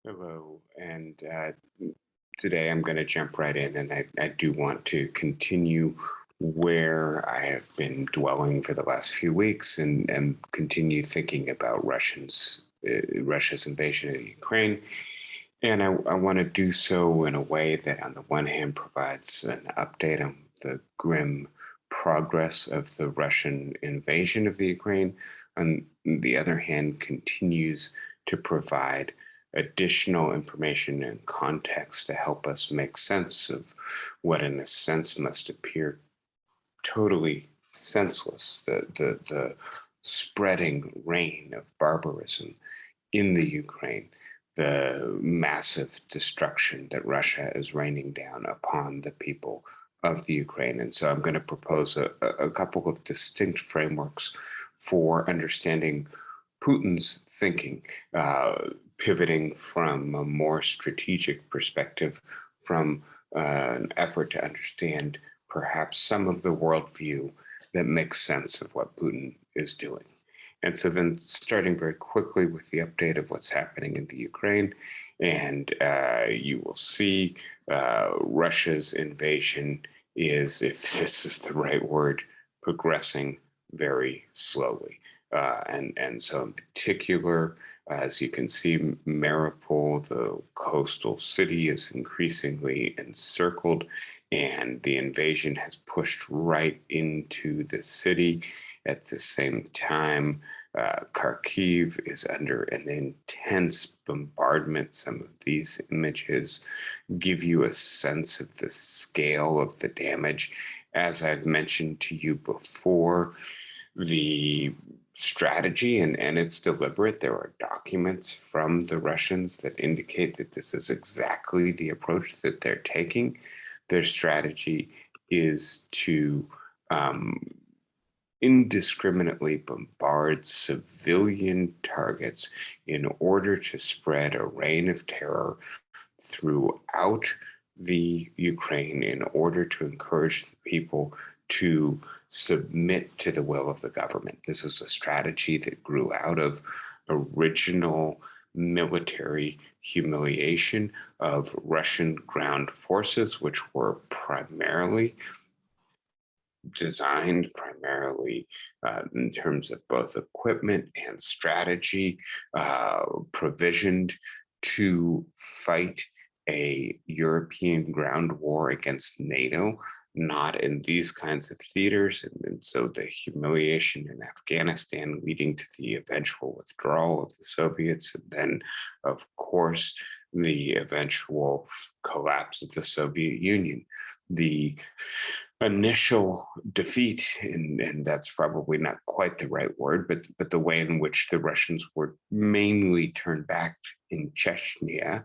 Hello, and today I'm going to jump right in, and I do want to continue where I have been dwelling for the last few weeks, and continue thinking about Russia's invasion of Ukraine. And I want to do so in a way that, on the one hand, provides an update on the grim progress of the Russian invasion of the Ukraine. On the other hand, continues to provide additional information and context to help us make sense of what, in a sense, must appear totally senseless, the spreading reign of barbarism in the Ukraine, the massive destruction that Russia is raining down upon the people of the Ukraine. And so I'm going to propose a couple of distinct frameworks for understanding Putin's thinking, pivoting from a more strategic perspective, from an effort to understand perhaps some of the worldview that makes sense of what Putin is doing. And so then starting very quickly with the update of what's happening in the Ukraine, and you will see Russia's invasion is, if this is the right word, progressing very slowly. And so in particular, as you can see, Mariupol, the coastal city, is increasingly encircled, and the invasion has pushed right into the city. At the same time, Kharkiv is under an intense bombardment. Some of these images give you a sense of the scale of the damage. As I've mentioned to you before, the strategy, and it's deliberate. There are documents from the Russians that indicate that this is exactly the approach that they're taking. Their strategy is to indiscriminately bombard civilian targets in order to spread a reign of terror throughout the Ukraine, in order to encourage the people to submit to the will of the government. This is a strategy that grew out of original military humiliation of Russian ground forces, which were designed primarily in terms of both equipment and strategy, provisioned to fight a European ground war against NATO, not in these kinds of theaters. And so the humiliation in Afghanistan leading to the eventual withdrawal of the Soviets, and then, of course, the eventual collapse of the Soviet Union. The initial defeat, and that's probably not quite the right word, but the way in which the Russians were mainly turned back in Chechnya,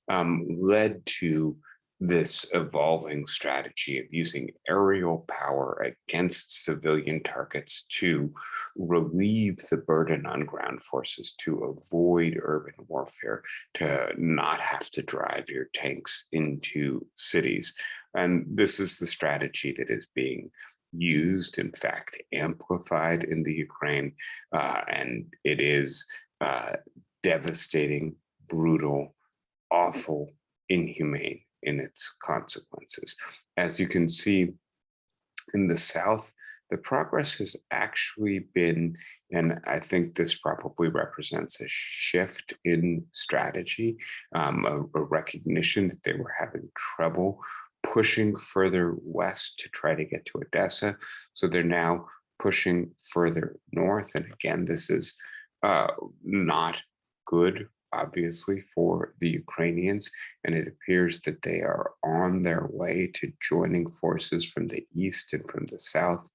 led to this evolving strategy of using aerial power against civilian targets to relieve the burden on ground forces, to avoid urban warfare, to not have to drive your tanks into cities. And this is the strategy that is being used, in fact, amplified in the Ukraine. And it is devastating, brutal, awful, inhumane in its consequences. As you can see in the South, the progress has actually been, and I think this probably represents a shift in strategy, a recognition that they were having trouble pushing further west to try to get to Odessa. So they're now pushing further north. And again, this is not good, obviously, for the Ukrainians. And it appears that they are on their way to joining forces from the east and from the south.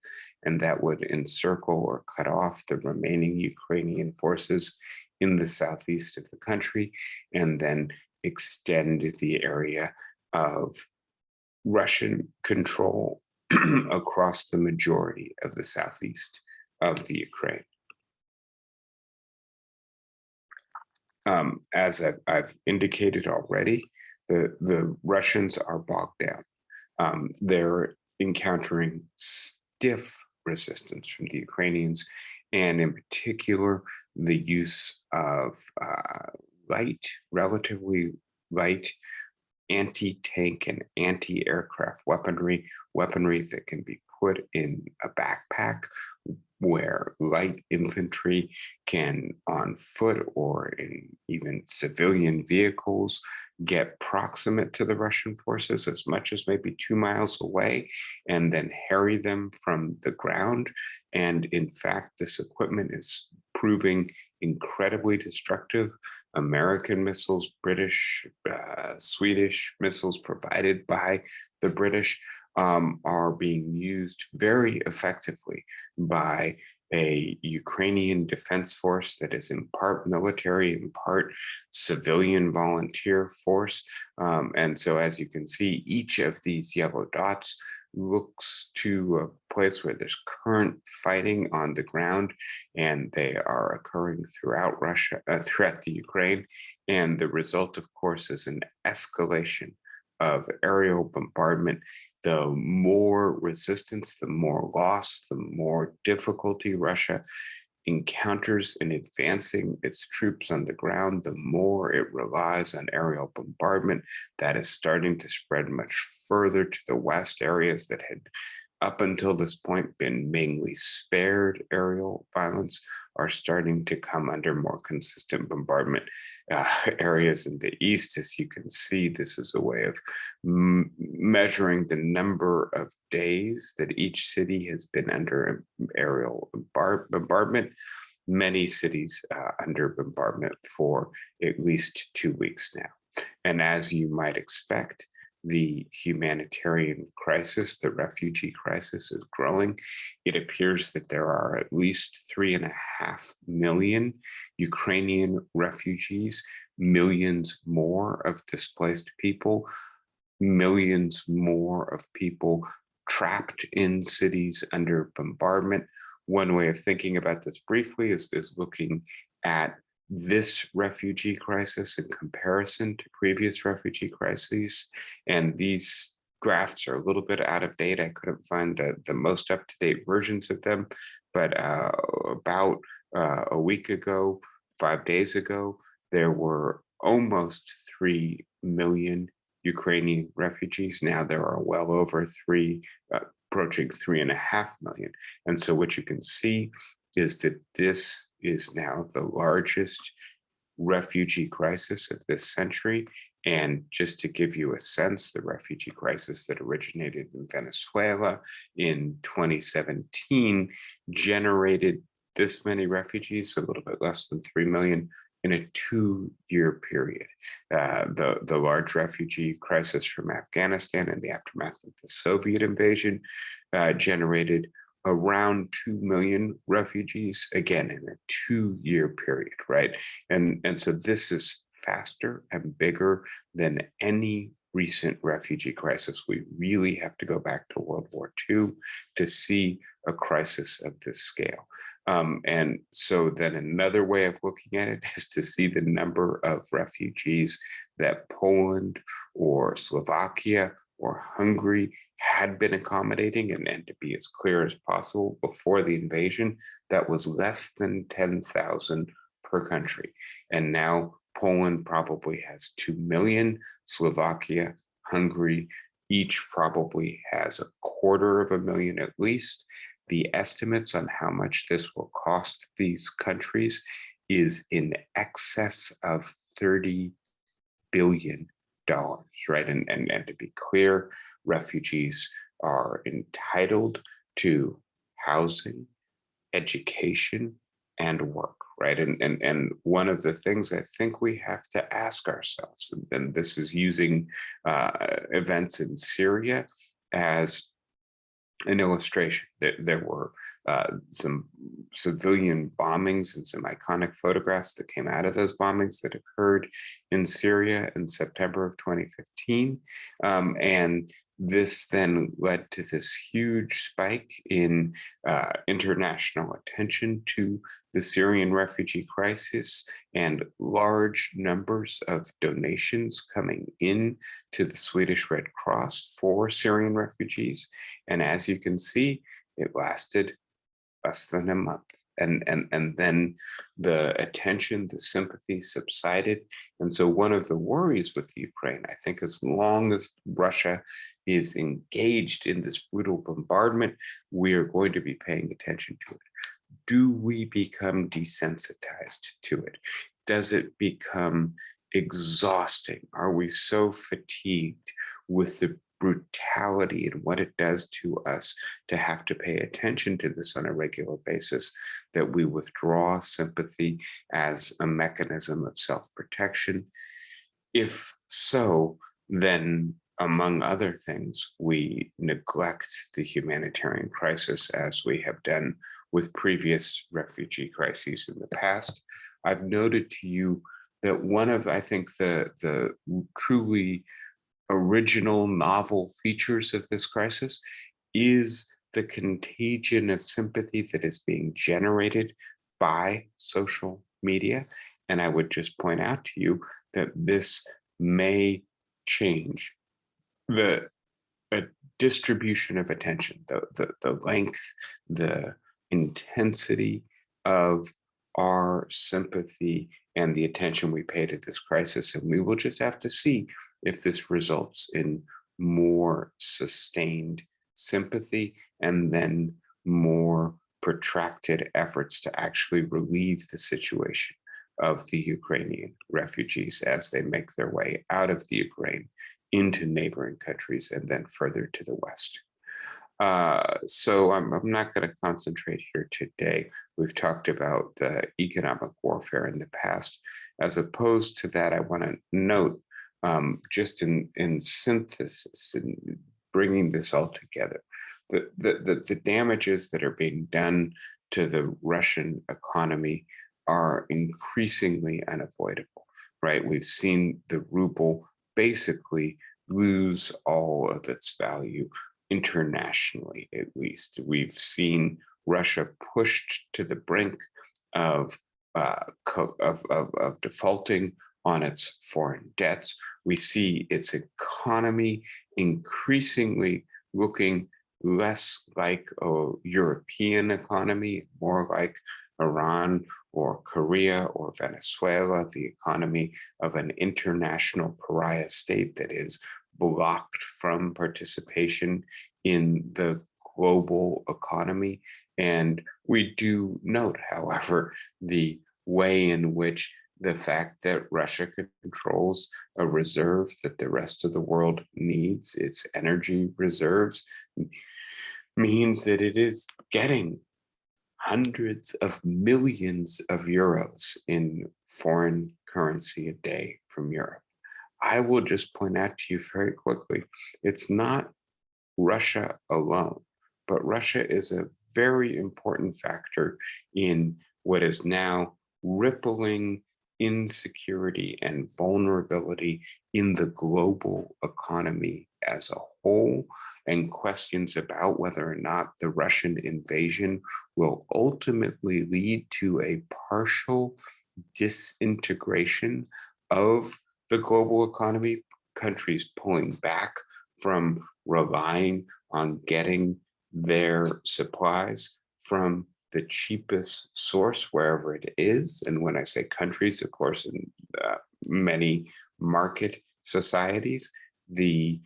And that would encircle or cut off the remaining Ukrainian forces in the southeast of the country, and then extend the area of Russian control across the majority of the southeast of the Ukraine. As I've indicated already, the Russians are bogged down. They're encountering stiff resistance from the Ukrainians, and in particular, the use of light, relatively light anti-tank and anti-aircraft weaponry that can be put in a backpack where light infantry can, on foot or in even civilian vehicles, get proximate to the Russian forces as much as maybe 2 miles away and then harry them from the ground. And in fact, this equipment is proving incredibly destructive. American missiles, British, Swedish missiles provided by the British are being used very effectively by a Ukrainian defense force that is in part military, in part civilian volunteer force. And so, as you can see, each of these yellow dots looks to a place where there's current fighting on the ground, and they are occurring throughout Russia, throughout the Ukraine. And the result, of course, is an escalation of aerial bombardment. The more resistance, the more loss, the more difficulty Russia encounters in advancing its troops on the ground, the more it relies on aerial bombardment. That is starting to spread much further to the west, areas that had up until this point been mainly spared aerial violence are starting to come under more consistent bombardment. Areas in the east, as you can see, this is a way of measuring the number of days that each city has been under aerial bombardment. Many cities under bombardment for at least 2 weeks now. And as you might expect, the humanitarian crisis, the refugee crisis, is growing. It appears that there are at least 3.5 million Ukrainian refugees, millions more of displaced people, millions more of people trapped in cities under bombardment. One way of thinking about this briefly is looking at this refugee crisis in comparison to previous refugee crises. And these graphs are a little bit out of date. I couldn't find the most up-to-date versions of them, but about a week ago, 5 days ago, there were almost 3 million Ukrainian refugees. Now there are well over approaching 3.5 million. And so what you can see is that this is now the largest refugee crisis of this century. And just to give you a sense, the refugee crisis that originated in Venezuela in 2017 generated this many refugees, a little bit less than 3 million, in a 2-year period. The large refugee crisis from Afghanistan and the aftermath of the Soviet invasion generated around 2 million refugees, again, in a 2-year period, right? And so this is faster and bigger than any recent refugee crisis. We really have to go back to World War II to see a crisis of this scale. And so then another way of looking at it is to see the number of refugees that Poland or Slovakia or Hungary had been accommodating, and to be as clear as possible, before the invasion, that was less than 10,000 per country. And now Poland probably has 2 million, Slovakia, Hungary, each probably has 250,000 at least. The estimates on how much this will cost these countries is in excess of $30 billion, right? And to be clear, refugees are entitled to housing, education, and work, right? And one of the things I think we have to ask ourselves, and this is using events in Syria as an illustration. There were some civilian bombings and some iconic photographs that came out of those bombings that occurred in Syria in September of 2015. And this then led to this huge spike in international attention to the Syrian refugee crisis and large numbers of donations coming in to the Swedish Red Cross for Syrian refugees. And as you can see, it lasted less than a month. And then the attention, the sympathy subsided. And so one of the worries with Ukraine, I think, as long as Russia is engaged in this brutal bombardment, we are going to be paying attention to it. Do we become desensitized to it? Does it become exhausting? Are we so fatigued with the brutality and what it does to us to have to pay attention to this on a regular basis that we withdraw sympathy as a mechanism of self-protection? If so, then among other things, we neglect the humanitarian crisis as we have done with previous refugee crises in the past. I've noted to you that one of, I think, the truly original novel features of this crisis is the contagion of sympathy that is being generated by social media. And I would just point out to you that this may change the distribution of attention, the length, the intensity of our sympathy and the attention we pay to this crisis. And we will just have to see if this results in more sustained sympathy and then more protracted efforts to actually relieve the situation of the Ukrainian refugees as they make their way out of the Ukraine into neighboring countries and then further to the west. So I'm not going to concentrate here today. We've talked about the economic warfare in the past. As opposed to that, I want to note, just in synthesis, in bringing this all together, the damages that are being done to the Russian economy are increasingly unavoidable, right? We've seen the ruble basically lose all of its value internationally, at least. We've seen Russia pushed to the brink of defaulting on its foreign debts. We see its economy increasingly looking less like a European economy, more like Iran or Korea or Venezuela, the economy of an international pariah state that is blocked from participation in the global economy. And we do note, however, the way in which the fact that Russia controls a reserve that the rest of the world needs, its energy reserves, means that it is getting hundreds of millions of euros in foreign currency a day from Europe. I will just point out to you very quickly, it's not Russia alone, but Russia is a very important factor in what is now rippling insecurity and vulnerability in the global economy as a whole, and questions about whether or not the Russian invasion will ultimately lead to a partial disintegration of the global economy, countries pulling back from relying on getting their supplies from the cheapest source, wherever it is. And when I say countries, of course, in many market societies, the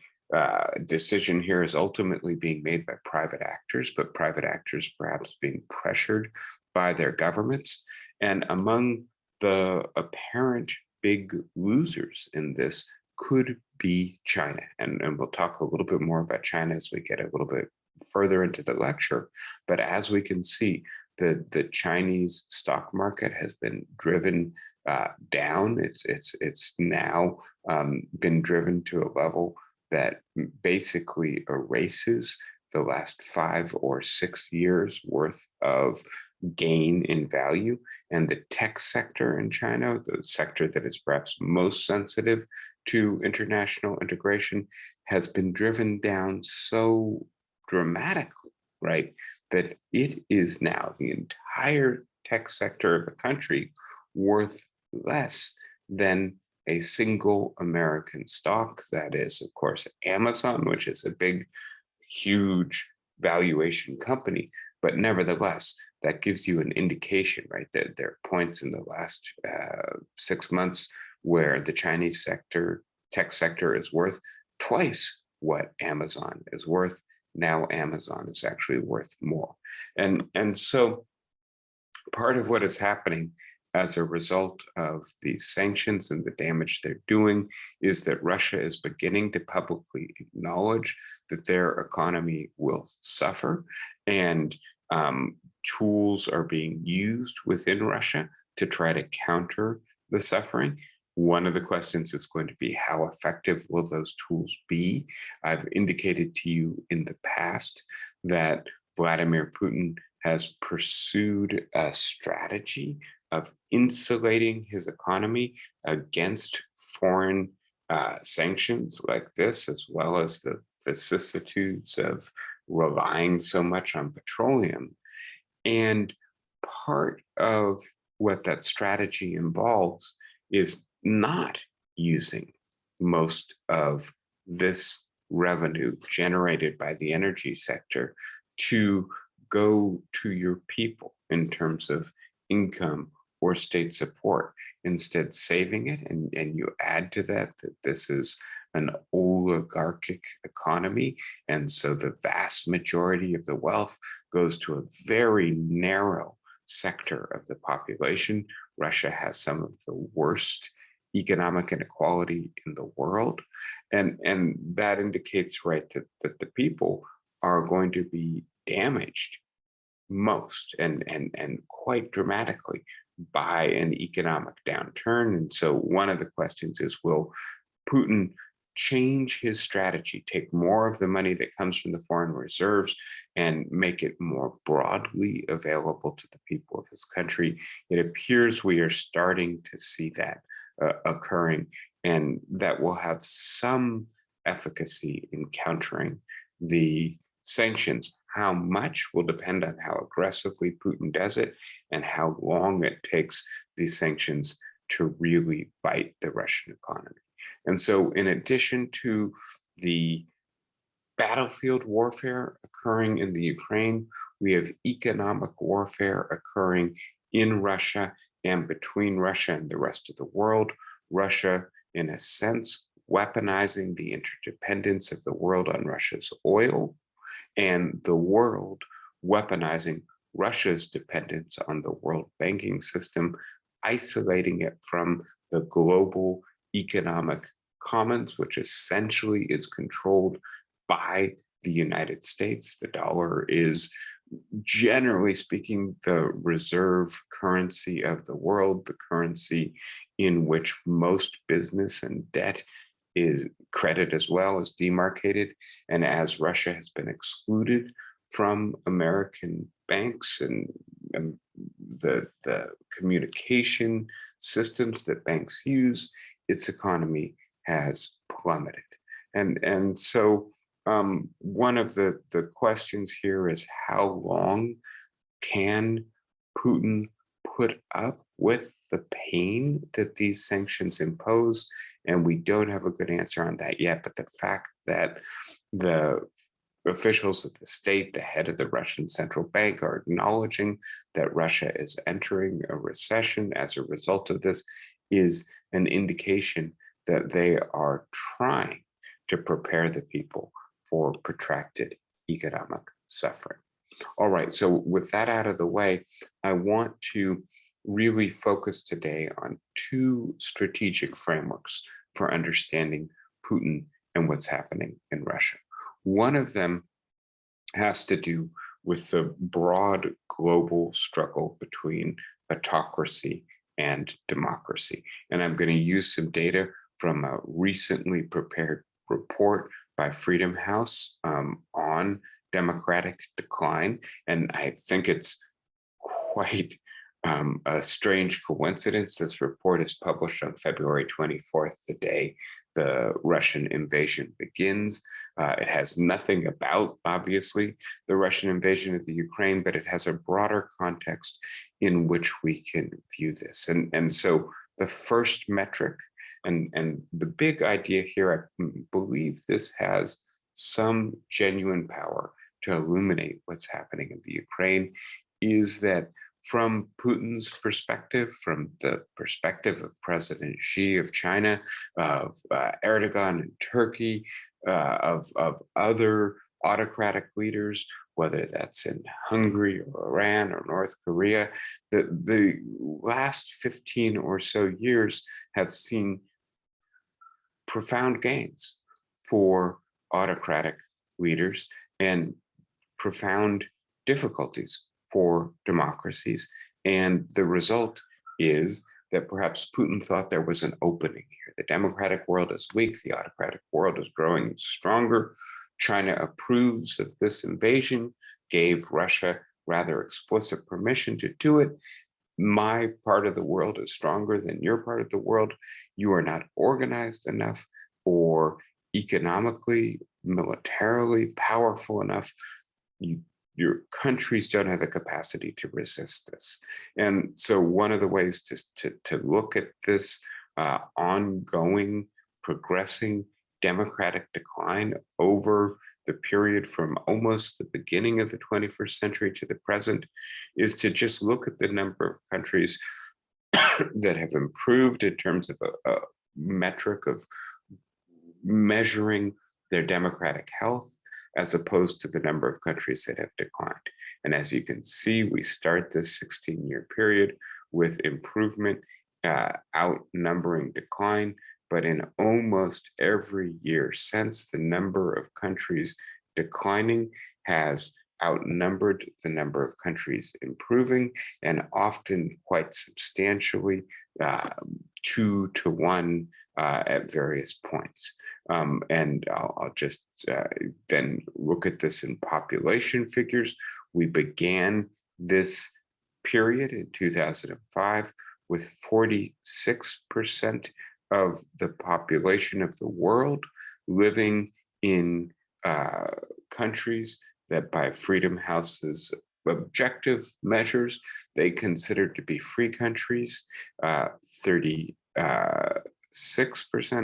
decision here is ultimately being made by private actors, but private actors perhaps being pressured by their governments. And among the apparent big losers in this could be China. And we'll talk a little bit more about China as we get a little bit further into the lecture. But as we can see, the Chinese stock market has been driven down. It's now been driven to a level that basically erases the last 5 or 6 years worth of gain in value. And the tech sector in China, the sector that is perhaps most sensitive to international integration, has been driven down so dramatically, right, that it is now the entire tech sector of the country worth less than a single American stock. That is, of course, Amazon, which is a big, huge valuation company. But nevertheless, that gives you an indication, right? That there are points in the last 6 months where the Chinese tech sector is worth twice what Amazon is worth. Now Amazon is actually worth more. And so part of what is happening as a result of these sanctions and the damage they're doing is that Russia is beginning to publicly acknowledge that their economy will suffer, and tools are being used within Russia to try to counter the suffering. One of the questions is going to be, how effective will those tools be? I've indicated to you in the past that Vladimir Putin has pursued a strategy of insulating his economy against foreign sanctions like this, as well as the vicissitudes of relying so much on petroleum. And part of what that strategy involves is not using most of this revenue generated by the energy sector to go to your people in terms of income or state support, instead saving it. And you add to that this is an oligarchic economy. And so the vast majority of the wealth goes to a very narrow sector of the population. Russia has some of the worst economic inequality in the world. And that indicates, right, that the people are going to be damaged most and quite dramatically by an economic downturn. And so one of the questions is, will Putin change his strategy, take more of the money that comes from the foreign reserves and make it more broadly available to the people of his country? It appears we are starting to see that occurring, and that will have some efficacy in countering the sanctions. How much will depend on how aggressively Putin does it and how long it takes these sanctions to really bite the Russian economy. And so, in addition to the battlefield warfare occurring in the Ukraine, we have economic warfare occurring in Russia and between Russia and the rest of the world. Russia, in a sense, weaponizing the interdependence of the world on Russia's oil, and the world weaponizing Russia's dependence on the world banking system, isolating it from the global economic commons, which essentially is controlled by the United States. The dollar is, generally speaking, the reserve currency of the world, the currency in which most business and debt is, credit as well, is demarcated. And as Russia has been excluded from American banks and the communication systems that banks use, its economy has plummeted. And so one of the questions here is, how long can Putin put up with the pain that these sanctions impose? And we don't have a good answer on that yet. But the fact that the officials of the state, the head of the Russian central bank, are acknowledging that Russia is entering a recession as a result of this is an indication that they are trying to prepare the people for protracted economic suffering. All right, so with that out of the way, I want to really focus today on two strategic frameworks for understanding Putin and what's happening in Russia. One of them has to do with the broad global struggle between autocracy and democracy. And I'm going to use some data from a recently prepared report by Freedom House on democratic decline. And I think it's quite a strange coincidence. This report is published on February 24th, the day the Russian invasion begins. It has nothing about, obviously, the Russian invasion of the Ukraine, but it has a broader context in which we can view this. And so the first metric, and the big idea here, I believe this has some genuine power to illuminate what's happening in the Ukraine, is that from Putin's perspective, from the perspective of President Xi of China, of Erdogan in Turkey, of other autocratic leaders, whether that's in Hungary or Iran or North Korea, the last 15 or so years have seen profound gains for autocratic leaders and profound difficulties for democracies. And the result is that perhaps Putin thought there was an opening here. The democratic world is weak, the autocratic world is growing stronger. China approves of this invasion, gave Russia rather explicit permission to do it. My part of the world is stronger than your part of the world. You are not organized enough or economically, militarily powerful enough. You, your countries don't have the capacity to resist this. And so one of the ways to look at this ongoing, progressing democratic decline over the period from almost the beginning of the 21st century to the present is to just look at the number of countries that have improved in terms of a metric of measuring their democratic health, as opposed to the number of countries that have declined. And as you can see, we start this 16-year period with improvement outnumbering decline, but in almost every year since, the number of countries declining has outnumbered the number of countries improving, and often quite substantially, 2 to 1 at various points. And I'll just then look at this in population figures. We began this period in 2005 with 46% of the population of the world living in countries that by Freedom House's objective measures, they considered to be free countries. 36%,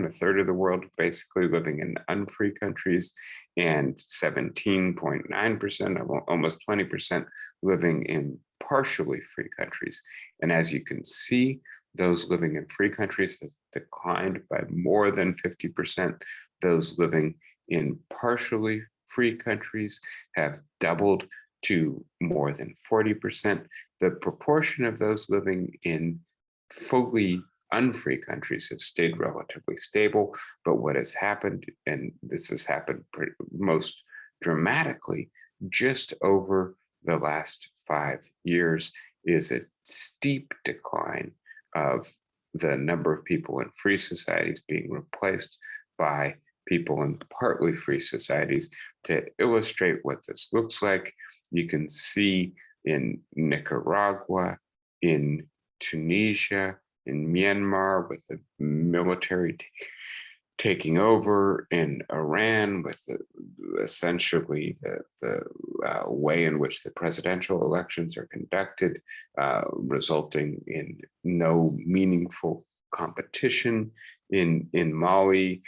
a third of the world, basically living in unfree countries, and 17.9%, almost 20%, living in partially free countries. And as you can see, those living in free countries have declined by more than 50%. Those living in partially free countries have doubled to more than 40%. The proportion of those living in fully unfree countries has stayed relatively stable. But what has happened, and this has happened most dramatically just over the last 5 years, is a steep decline of the number of people in free societies being replaced by people in partly free societies. To illustrate what this looks like, you can see in Nicaragua, in Tunisia, in Myanmar, with the military taking over, in Iran, with essentially the way in which the presidential elections are conducted, resulting in no meaningful competition, in Mali,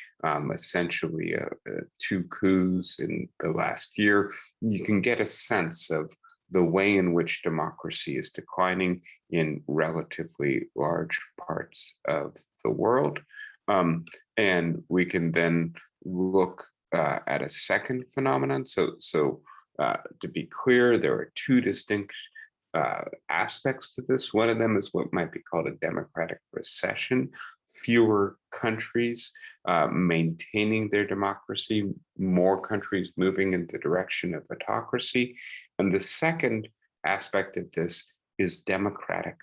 essentially 2 coups in the last year. You can get a sense of the way in which democracy is declining in relatively large parts of the world. And we can then look at a second phenomenon. So to be clear, there are 2 distinct aspects to this. One of them is what might be called a democratic recession, fewer countries maintaining their democracy, more countries moving in the direction of autocracy. And the second aspect of this is democratic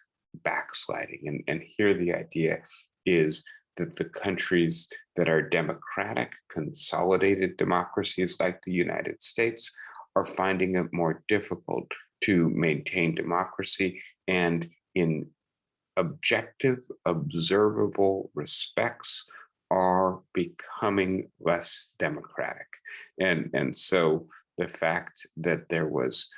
backsliding. And here the idea is that the countries that are democratic, consolidated democracies like the United States are finding it more difficult to maintain democracy, and in objective, observable respects are becoming less democratic. And so the fact that there was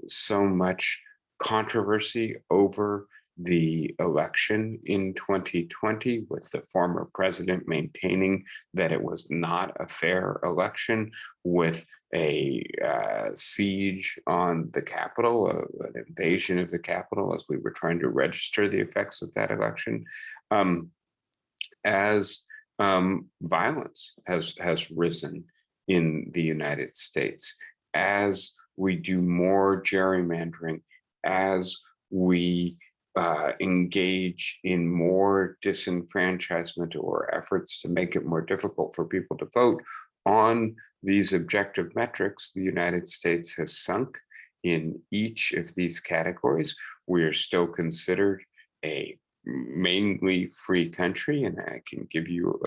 so much controversy over the election in 2020, with the former president maintaining that it was not a fair election, with a siege on the Capitol, an invasion of the Capitol, as we were trying to register the effects of that election, as violence has risen in the United States, as we do more gerrymandering, as we engage in more disenfranchisement or efforts to make it more difficult for people to vote on these objective metrics, the United States has sunk in each of these categories. We are still considered a mainly free country, and I can give you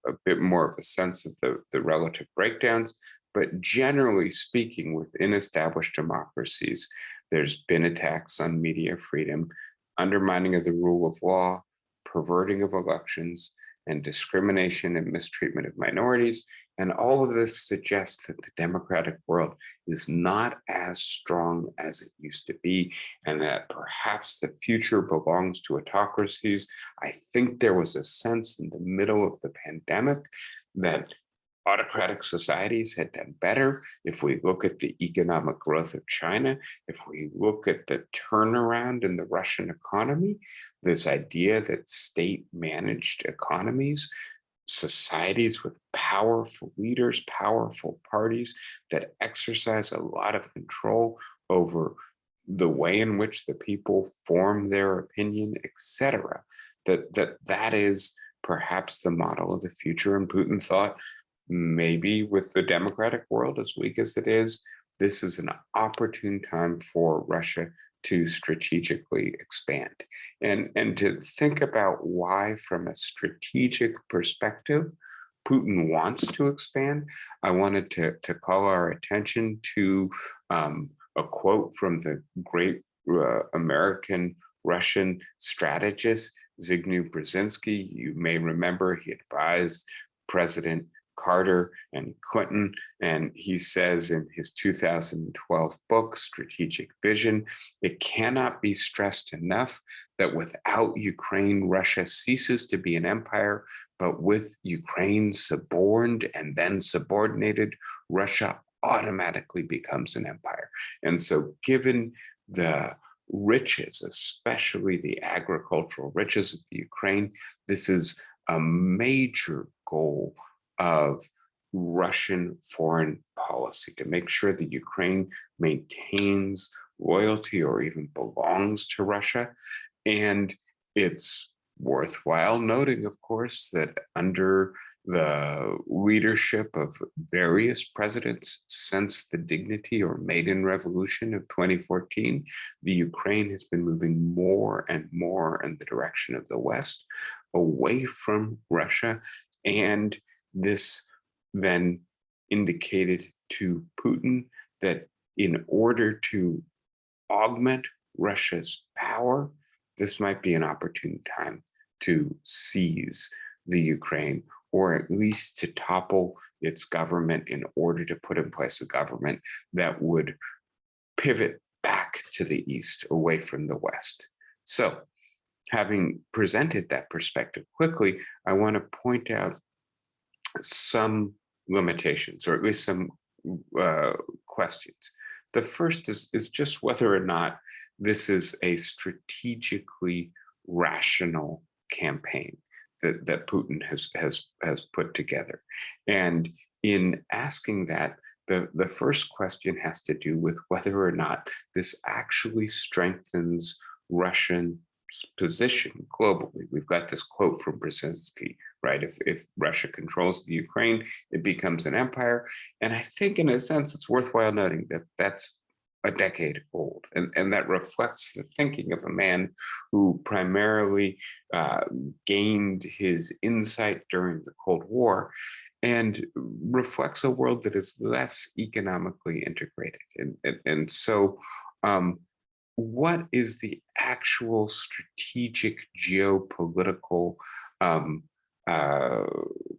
a bit more of a sense of the relative breakdowns. But generally speaking, within established democracies, there's been attacks on media freedom, undermining of the rule of law, perverting of elections, and discrimination and mistreatment of minorities. And all of this suggests that the democratic world is not as strong as it used to be, and that perhaps the future belongs to autocracies. I think there was a sense in the middle of the pandemic that autocratic societies had done better. If we look at the economic growth of China, if we look at the turnaround in the Russian economy, this idea that state-managed economies, societies with powerful leaders, powerful parties that exercise a lot of control over the way in which the people form their opinion, etc., that is perhaps the model of the future. And Putin thought, maybe with the democratic world as weak as it is, this is an opportune time for Russia to strategically expand. And to think about why, from a strategic perspective, Putin wants to expand, I wanted to call our attention to a quote from the great American Russian strategist Zbigniew Brzezinski. You may remember he advised President Carter and Clinton, and he says in his 2012 book, Strategic Vision, it cannot be stressed enough that without Ukraine, Russia ceases to be an empire, but with Ukraine suborned and then subordinated, Russia automatically becomes an empire. And so given the riches, especially the agricultural riches of the Ukraine, this is a major goal of Russian foreign policy, to make sure that Ukraine maintains loyalty or even belongs to Russia. And it's worthwhile noting, of course, that under the leadership of various presidents since the Dignity or Maidan Revolution of 2014, the Ukraine has been moving more and more in the direction of the West, away from Russia. And this then indicated to Putin that in order to augment Russia's power, this might be an opportune time to seize the Ukraine, or at least to topple its government in order to put in place a government that would pivot back to the East, away from the West. So, having presented that perspective quickly, I want to point out some limitations, or at least some questions. The first is just whether or not this is a strategically rational campaign that Putin has put together. And in asking that, the first question has to do with whether or not this actually strengthens Russian position globally. We've got this quote from Brzezinski, right? If Russia controls the Ukraine, it becomes an empire. And I think in a sense, it's worthwhile noting that that's a decade old. And that reflects the thinking of a man who primarily gained his insight during the Cold War, and reflects a world that is less economically integrated. And so what is the actual strategic geopolitical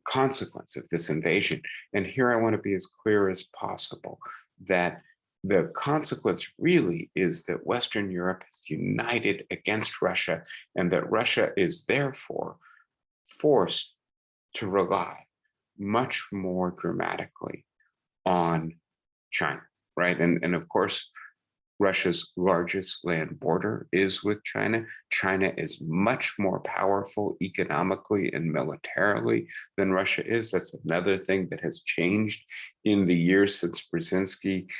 consequence of this invasion? And here I want to be as clear as possible that the consequence really is that Western Europe is united against Russia, and that Russia is therefore forced to rely much more dramatically on China, right? And of course, Russia's largest land border is with China. China is much more powerful economically and militarily than Russia is. That's another thing that has changed in the years since Brzezinski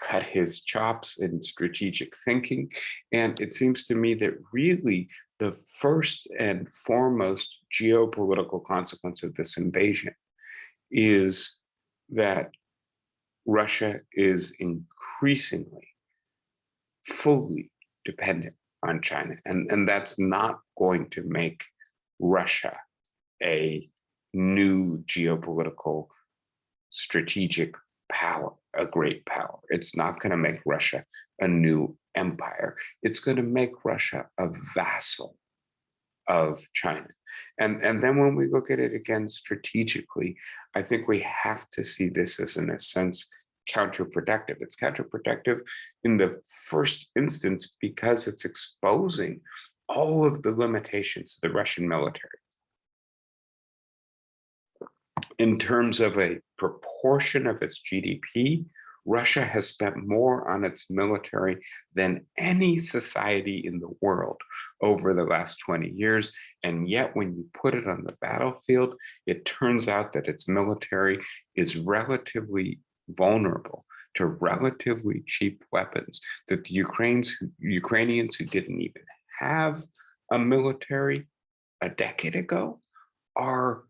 cut his chops in strategic thinking. And it seems to me that really the first and foremost geopolitical consequence of this invasion is that Russia is increasingly fully dependent on China. And that's not going to make Russia a new geopolitical strategic power, a great power. It's not going to make Russia a new empire. It's going to make Russia a vassal of China. And then when we look at it again strategically, I think we have to see this as, in a sense, counterproductive. It's counterproductive in the first instance because it's exposing all of the limitations of the Russian military. In terms of a proportion of its GDP, Russia has spent more on its military than any society in the world over the last 20 years. And yet, when you put it on the battlefield, it turns out that its military is relatively vulnerable to relatively cheap weapons, that the Ukrainians who didn't even have a military a decade ago are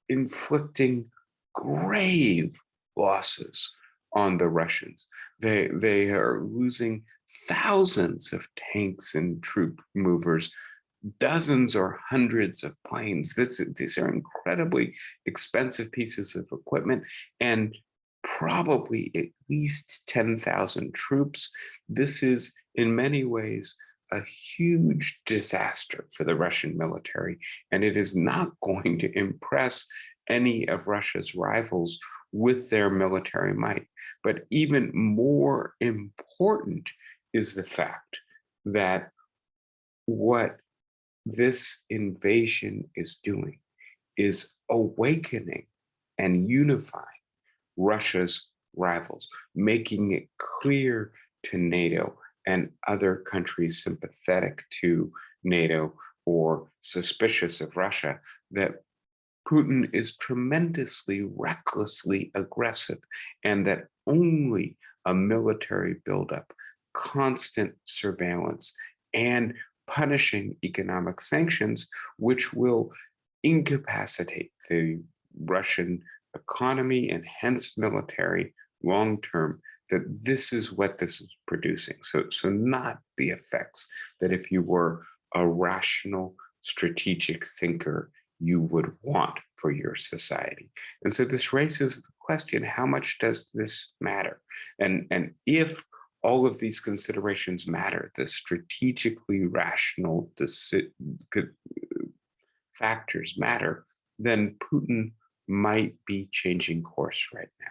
inflicting grave losses on the Russians. They are losing thousands of tanks and troop movers, dozens or hundreds of planes. These are incredibly expensive pieces of equipment and probably at least 10,000 troops. This is, in many ways, a huge disaster for the Russian military, and it is not going to impress any of Russia's rivals with their military might. But even more important is the fact that what this invasion is doing is awakening and unifying Russia's rivals, making it clear to NATO and other countries sympathetic to NATO or suspicious of Russia that Putin is tremendously, recklessly aggressive, and that only a military buildup, constant surveillance, and punishing economic sanctions, which will incapacitate the Russian economy and hence military long term, that this is what this is producing. So not the effects that if you were a rational, strategic thinker, you would want for your society. And so this raises the question, how much does this matter? And if all of these considerations matter, the strategically rational factors matter, then Putin might be changing course right now.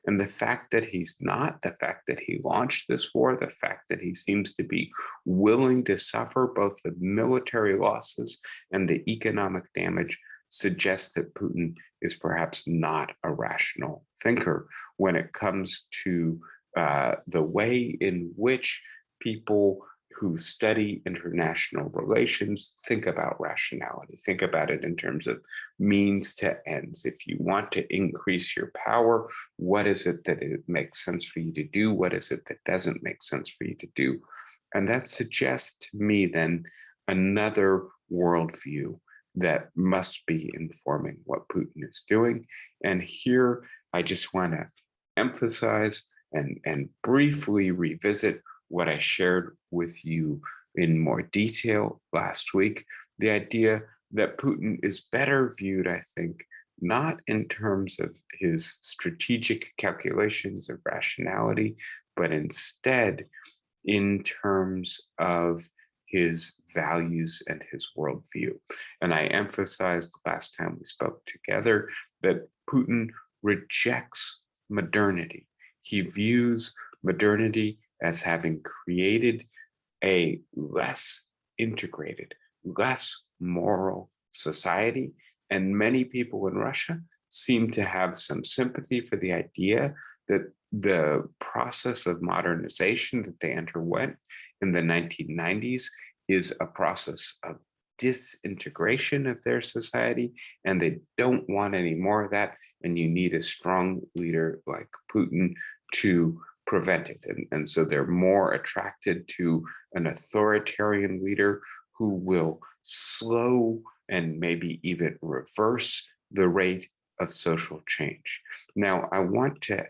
And the fact that he's not, the fact that he launched this war, the fact that he seems to be willing to suffer both the military losses and the economic damage suggests that Putin is perhaps not a rational thinker when it comes to the way in which people who study international relations think about rationality, think about it in terms of means to ends. If you want to increase your power, what is it that it makes sense for you to do? What is it that doesn't make sense for you to do? And that suggests to me then another worldview that must be informing what Putin is doing. And here I just want to emphasize and briefly revisit what I shared with you in more detail last week, the idea that Putin is better viewed, I think, not in terms of his strategic calculations of rationality, but instead in terms of his values and his worldview. And I emphasized last time we spoke together that Putin rejects modernity. He views modernity as having created a less integrated, less moral society. And many people in Russia seem to have some sympathy for the idea that the process of modernization that they underwent in the 1990s is a process of disintegration of their society, and they don't want any more of that. And you need a strong leader like Putin to prevent it. And so they're more attracted to an authoritarian leader who will slow and maybe even reverse the rate of social change. Now, I want to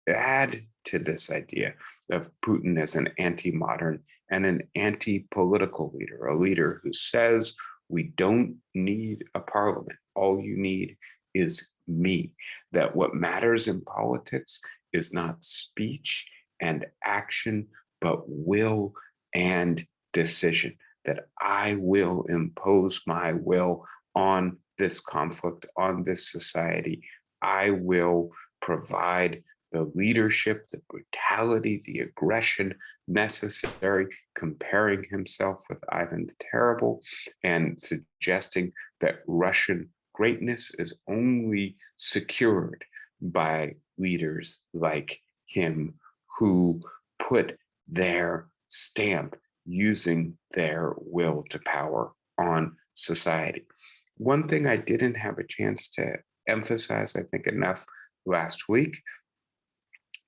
add to this idea of Putin as an anti-modern and an anti-political leader, a leader who says, we don't need a parliament. All you need is me. That what matters in politics is not speech and action, but will and decision. That I will impose my will on this conflict, on this society. I will provide the leadership, the brutality, the aggression necessary, comparing himself with Ivan the Terrible and suggesting that Russian greatness is only secured by leaders like him who put their stamp using their will to power on society. One thing I didn't have a chance to emphasize, I think, enough last week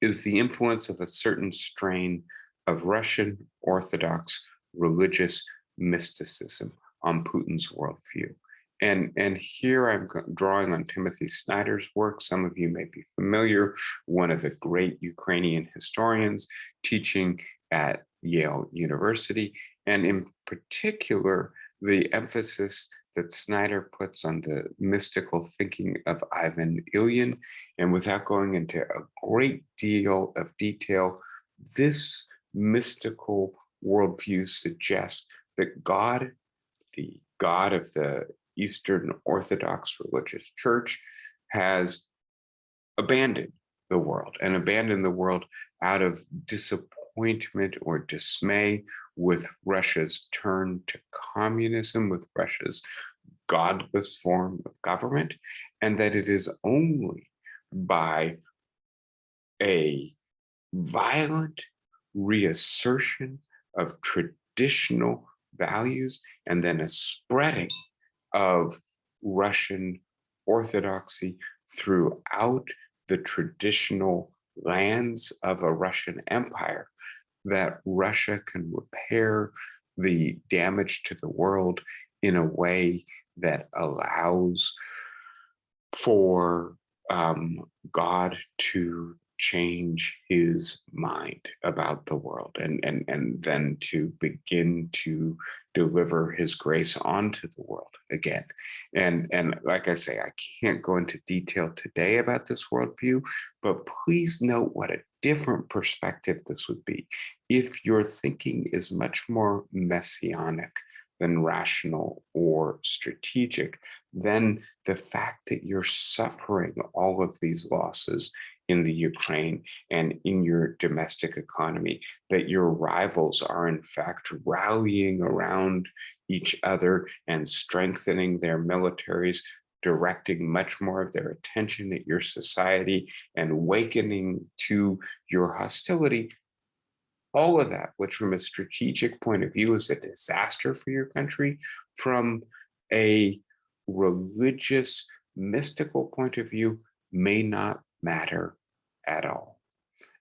is the influence of a certain strain of Russian Orthodox religious mysticism on Putin's worldview. And here I'm drawing on Timothy Snyder's work. Some of you may be familiar, one of the great Ukrainian historians teaching at Yale University, and in particular, the emphasis that Snyder puts on the mystical thinking of Ivan Ilyin. And without going into a great deal of detail, this mystical worldview suggests that God, the God of the Eastern Orthodox religious church, has abandoned the world and abandoned the world out of disappointment or dismay with Russia's turn to communism, with Russia's godless form of government, and that it is only by a violent reassertion of traditional values and then a spreading of Russian orthodoxy throughout the traditional lands of a Russian empire that Russia can repair the damage to the world in a way that allows for God to change his mind about the world and then to begin to deliver his grace onto the world again. And like I say, I can't go into detail today about this worldview, but please note what a different perspective this would be if your thinking is much more messianic than rational or strategic. Then the fact that you're suffering all of these losses in the Ukraine and in your domestic economy, that your rivals are in fact rallying around each other and strengthening their militaries, directing much more of their attention at your society and awakening to your hostility. All of that, which from a strategic point of view is a disaster for your country, from a religious, mystical point of view, may not matter at all.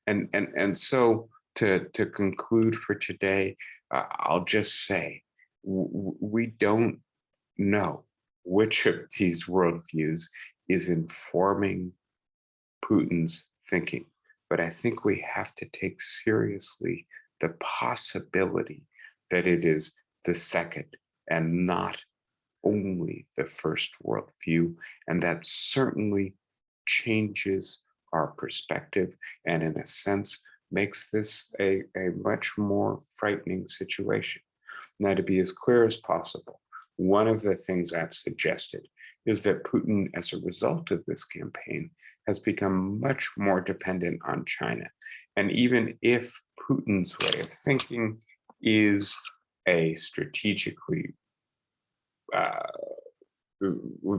And so to conclude for today, I'll just say we don't know which of these worldviews is informing Putin's thinking. But I think we have to take seriously the possibility that it is the second and not only the first worldview. And that certainly changes our perspective and, in a sense, makes this a much more frightening situation. Now, to be as clear as possible, one of the things I've suggested is that Putin, as a result of this campaign, has become much more dependent on China. And even if Putin's way of thinking is a strategically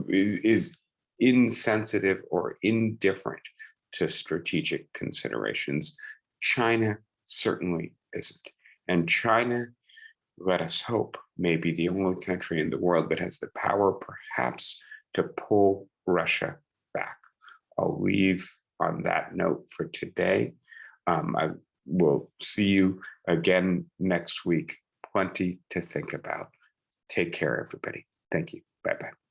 is insensitive or indifferent to strategic considerations. China certainly isn't. And China, let us hope, may be the only country in the world that has the power, perhaps, to pull Russia back. I'll leave on that note for today. I will see you again next week. Plenty to think about. Take care, everybody. Thank you. Bye bye.